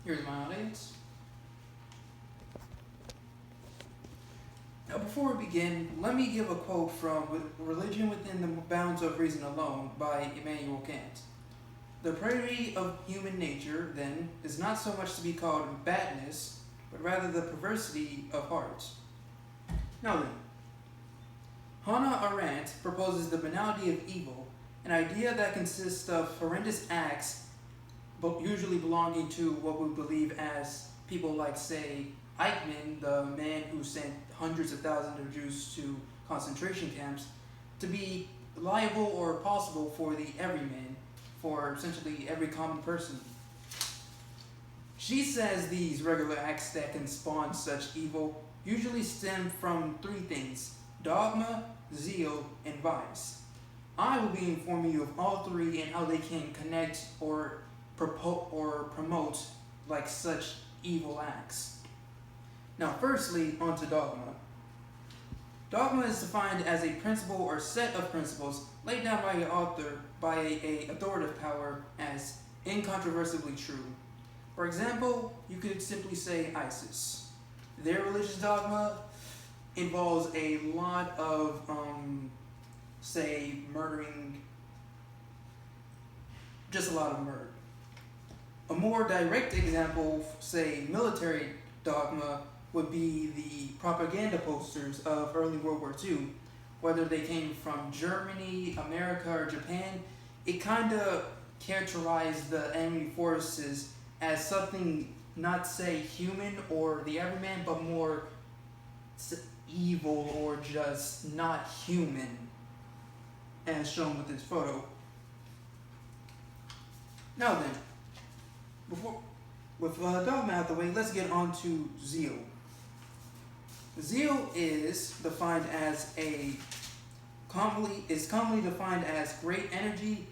Here's my audience. Now, before we begin, let me give a quote from Religion Within the Bounds of Reason Alone by Immanuel Kant. The purity of human nature, then, is not so much to be called badness, but rather the perversity of heart. Now then, Hannah Arendt proposes the banality of evil, an idea that consists of horrendous acts, but usually belonging to what we believe as people like, say, Eichmann, the man who sent hundreds of thousands of Jews to concentration camps, to be liable or possible for the everyman, for essentially every common person. She says these regular acts that can spawn such evil usually stem from three things: dogma, zeal, and vice. I will be informing you of all three and how they can connect or promote like such evil acts. Now, firstly, onto dogma. Dogma is defined as a principle or set of principles laid down by an author by a authoritative power as incontrovertibly true. For example, you could simply say ISIS. Their religious dogma involves a lot of, say, murdering, just a lot of murder. A more direct example, say, military dogma, would be the propaganda posters of early World War II. Whether they came from Germany, America, or Japan, it kind of characterized the enemy forces as something not, say, human or the everyman, but more evil or just not human, as shown with this photo. Now then, with dogma out the way, let's get on to zeal. Zeal is commonly defined as great energy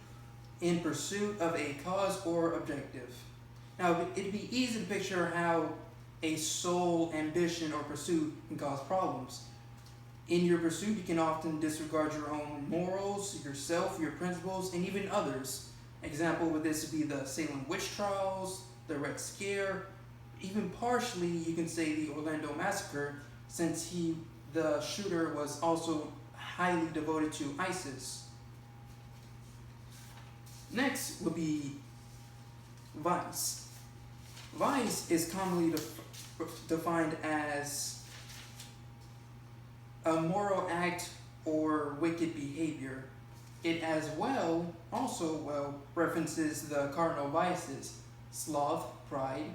in pursuit of a cause or objective. Now, it'd be easy to picture how a sole ambition or pursuit can cause problems. In your pursuit, you can often disregard your own morals, yourself, your principles, and even others. Example with this would be the Salem witch trials, the Red Scare, even partially you can say the Orlando Massacre, since the shooter was also highly devoted to ISIS. Next would be vice. Vice is commonly defined as a moral act or wicked behavior. It also references the cardinal vices: sloth, pride,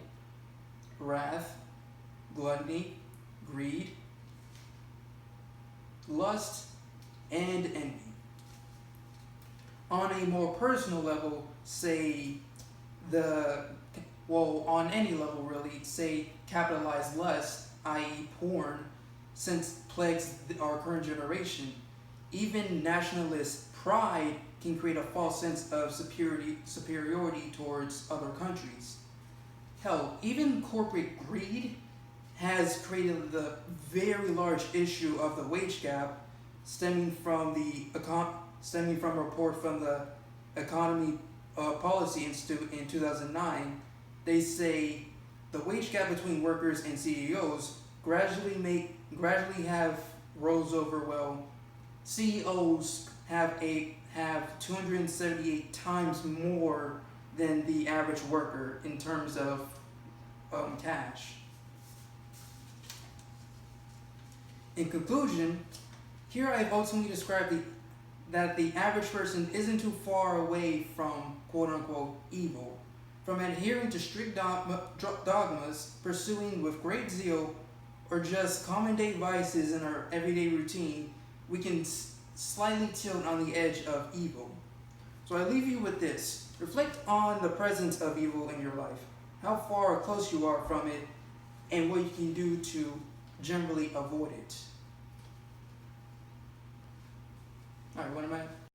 wrath, gluttony, greed, lust, and envy. On a more personal level, on any level really, say capitalized lust, i.e. porn, since plagues our current generation. Even nationalist pride can create a false sense of superiority towards other countries. Hell, even corporate greed has created the very large issue of the wage gap, stemming from a report from the Economy Policy Institute in 2009. They say the wage gap between workers and CEOs gradually have rose over. CEOs have 278 times more than the average worker in terms of cash. In conclusion, here I've ultimately described that the average person isn't too far away from quote-unquote evil. From adhering to strict dogmas, pursuing with great zeal, or just common day vices in our everyday routine, we can slightly tilt on the edge of evil. So I leave you with this. Reflect on the presence of evil in your life, how far or close you are from it, and what you can do to generally avoid it. Alright, what am I?